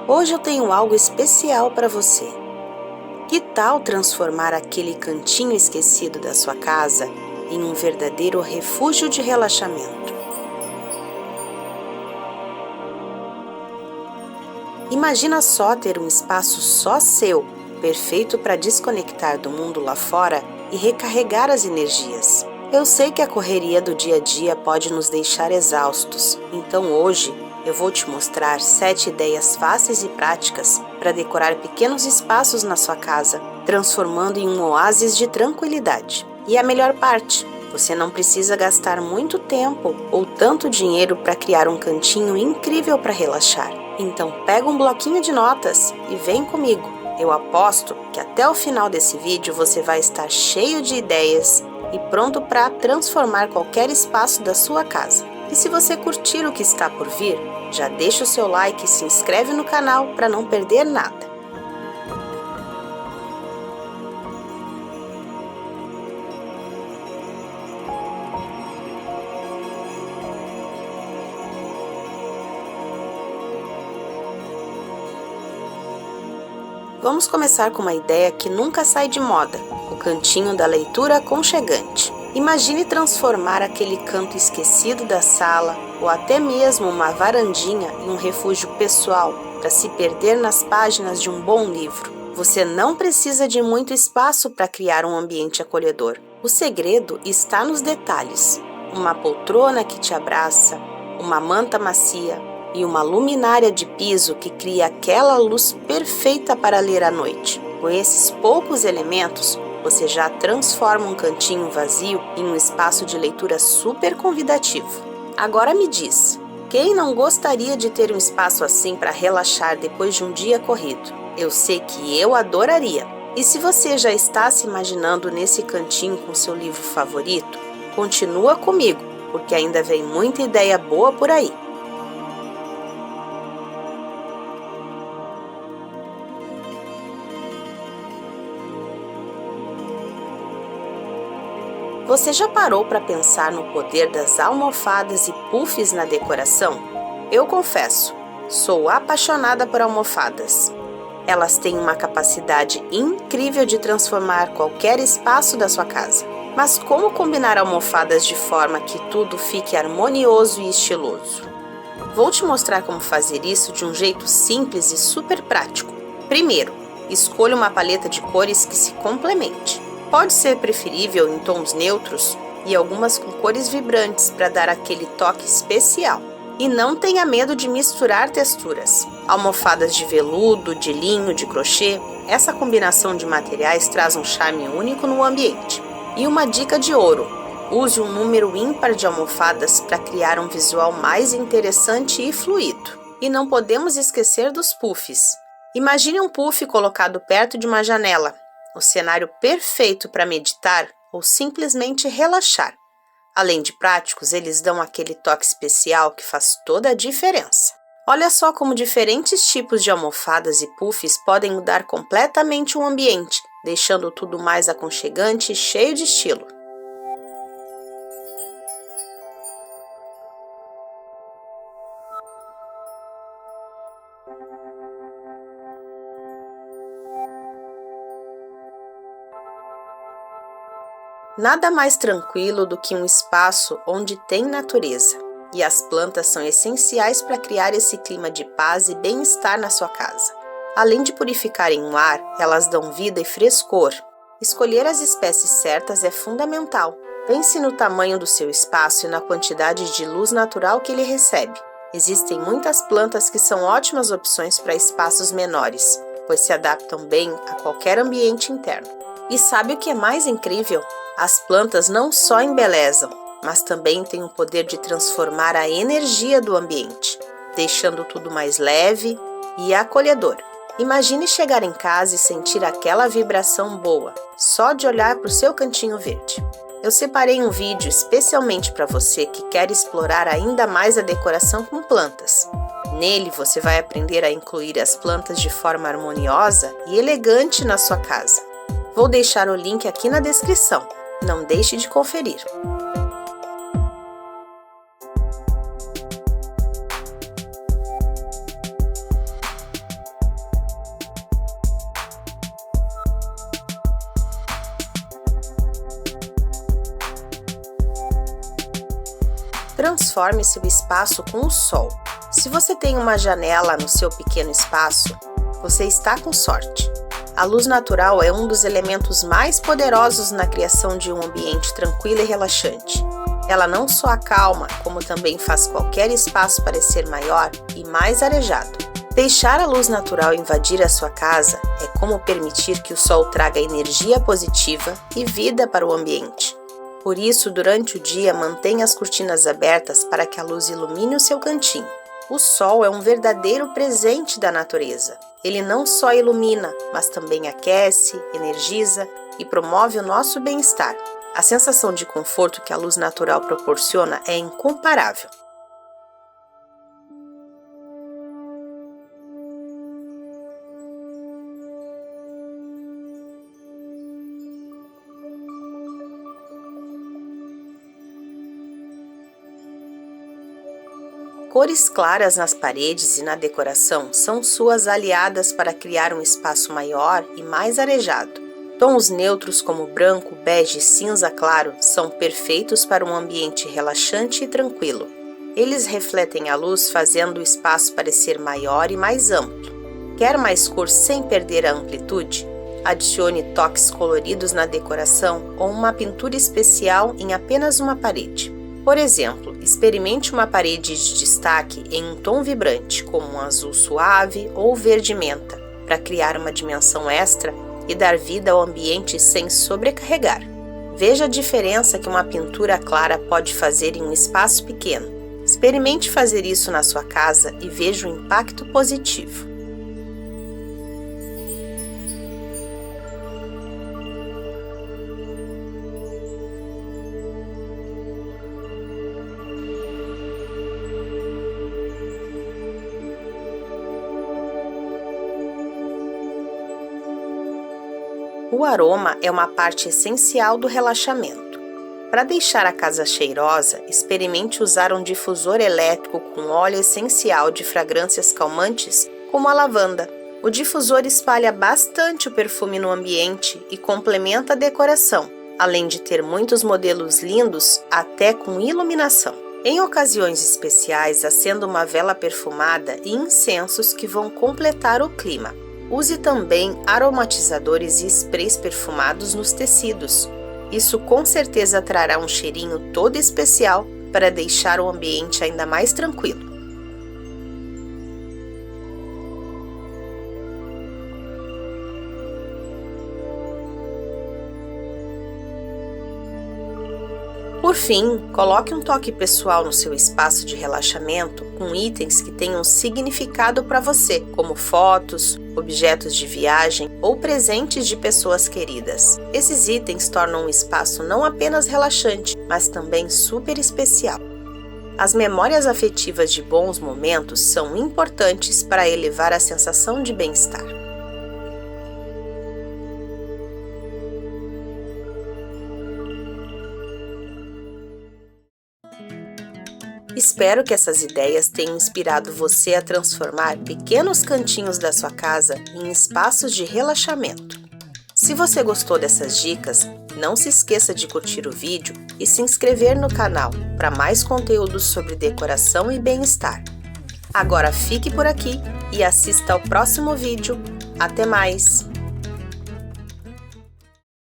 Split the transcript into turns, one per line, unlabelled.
Hoje eu tenho algo especial para você. Que tal transformar aquele cantinho esquecido da sua casa em um verdadeiro refúgio de relaxamento? Imagina só ter um espaço só seu, perfeito para desconectar do mundo lá fora e recarregar as energias. Eu sei que a correria do dia a dia pode nos deixar exaustos, então hoje eu vou te mostrar 7 ideias fáceis e práticas para decorar pequenos espaços na sua casa, transformando em um oásis de tranquilidade. E a melhor parte, você não precisa gastar muito tempo ou tanto dinheiro para criar um cantinho incrível para relaxar. Então pega um bloquinho de notas e vem comigo. Eu aposto que até o final desse vídeo você vai estar cheio de ideias e pronto para transformar qualquer espaço da sua casa. E se você curtir o que está por vir, já deixa o seu like e se inscreve no canal para não perder nada. Vamos começar com uma ideia que nunca sai de moda, o cantinho da leitura aconchegante. Imagine transformar aquele canto esquecido da sala ou até mesmo uma varandinha em um refúgio pessoal para se perder nas páginas de um bom livro. Você não precisa de muito espaço para criar um ambiente acolhedor. O segredo está nos detalhes. Uma poltrona que te abraça, uma manta macia e uma luminária de piso que cria aquela luz perfeita para ler à noite. Com esses poucos elementos, você já transforma um cantinho vazio em um espaço de leitura super convidativo. Agora me diz, quem não gostaria de ter um espaço assim para relaxar depois de um dia corrido? Eu sei que eu adoraria. E se você já está se imaginando nesse cantinho com seu livro favorito, continua comigo, porque ainda vem muita ideia boa por aí. Você já parou para pensar no poder das almofadas e puffs na decoração? Eu confesso, sou apaixonada por almofadas. Elas têm uma capacidade incrível de transformar qualquer espaço da sua casa. Mas como combinar almofadas de forma que tudo fique harmonioso e estiloso? Vou te mostrar como fazer isso de um jeito simples e super prático. Primeiro, escolha uma paleta de cores que se complemente. Pode ser preferível em tons neutros e algumas com cores vibrantes para dar aquele toque especial. E não tenha medo de misturar texturas. Almofadas de veludo, de linho, de crochê, essa combinação de materiais traz um charme único no ambiente. E uma dica de ouro: use um número ímpar de almofadas para criar um visual mais interessante e fluido. E não podemos esquecer dos puffs. Imagine um puff colocado perto de uma janela. O cenário perfeito para meditar ou simplesmente relaxar. Além de práticos, eles dão aquele toque especial que faz toda a diferença. Olha só como diferentes tipos de almofadas e puffs podem mudar completamente o ambiente, deixando tudo mais aconchegante e cheio de estilo. Nada mais tranquilo do que um espaço onde tem natureza, e as plantas são essenciais para criar esse clima de paz e bem-estar na sua casa. Além de purificarem o ar, elas dão vida e frescor. Escolher as espécies certas é fundamental. Pense no tamanho do seu espaço e na quantidade de luz natural que ele recebe. Existem muitas plantas que são ótimas opções para espaços menores, pois se adaptam bem a qualquer ambiente interno. E sabe o que é mais incrível? As plantas não só embelezam, mas também têm o poder de transformar a energia do ambiente, deixando tudo mais leve e acolhedor. Imagine chegar em casa e sentir aquela vibração boa, só de olhar para o seu cantinho verde. Eu separei um vídeo especialmente para você que quer explorar ainda mais a decoração com plantas. Nele você vai aprender a incluir as plantas de forma harmoniosa e elegante na sua casa. Vou deixar o link aqui na descrição. Não deixe de conferir. Transforme seu espaço com o sol. Se você tem uma janela no seu pequeno espaço, você está com sorte. A luz natural é um dos elementos mais poderosos na criação de um ambiente tranquilo e relaxante. Ela não só acalma, como também faz qualquer espaço parecer maior e mais arejado. Deixar a luz natural invadir a sua casa é como permitir que o sol traga energia positiva e vida para o ambiente. Por isso, durante o dia, mantenha as cortinas abertas para que a luz ilumine o seu cantinho. O sol é um verdadeiro presente da natureza. Ele não só ilumina, mas também aquece, energiza e promove o nosso bem-estar. A sensação de conforto que a luz natural proporciona é incomparável. Cores claras nas paredes e na decoração são suas aliadas para criar um espaço maior e mais arejado. Tons neutros como branco, bege e cinza claro são perfeitos para um ambiente relaxante e tranquilo. Eles refletem a luz, fazendo o espaço parecer maior e mais amplo. Quer mais cor sem perder a amplitude? Adicione toques coloridos na decoração ou uma pintura especial em apenas uma parede. Por exemplo, experimente uma parede de destaque em um tom vibrante, como um azul suave ou verde menta, para criar uma dimensão extra e dar vida ao ambiente sem sobrecarregar. Veja a diferença que uma pintura clara pode fazer em um espaço pequeno. Experimente fazer isso na sua casa e veja o impacto positivo. O aroma é uma parte essencial do relaxamento. Para deixar a casa cheirosa, experimente usar um difusor elétrico com óleo essencial de fragrâncias calmantes, como a lavanda. O difusor espalha bastante o perfume no ambiente e complementa a decoração, além de ter muitos modelos lindos, até com iluminação. Em ocasiões especiais, acenda uma vela perfumada e incensos que vão completar o clima. Use também aromatizadores e sprays perfumados nos tecidos. Isso com certeza trará um cheirinho todo especial para deixar o ambiente ainda mais tranquilo. Por fim, coloque um toque pessoal no seu espaço de relaxamento com itens que tenham significado para você, como fotos, objetos de viagem ou presentes de pessoas queridas. Esses itens tornam o espaço não apenas relaxante, mas também super especial. As memórias afetivas de bons momentos são importantes para elevar a sensação de bem-estar. Espero que essas ideias tenham inspirado você a transformar pequenos cantinhos da sua casa em espaços de relaxamento. Se você gostou dessas dicas, não se esqueça de curtir o vídeo e se inscrever no canal para mais conteúdos sobre decoração e bem-estar. Agora fique por aqui e assista ao próximo vídeo. Até mais!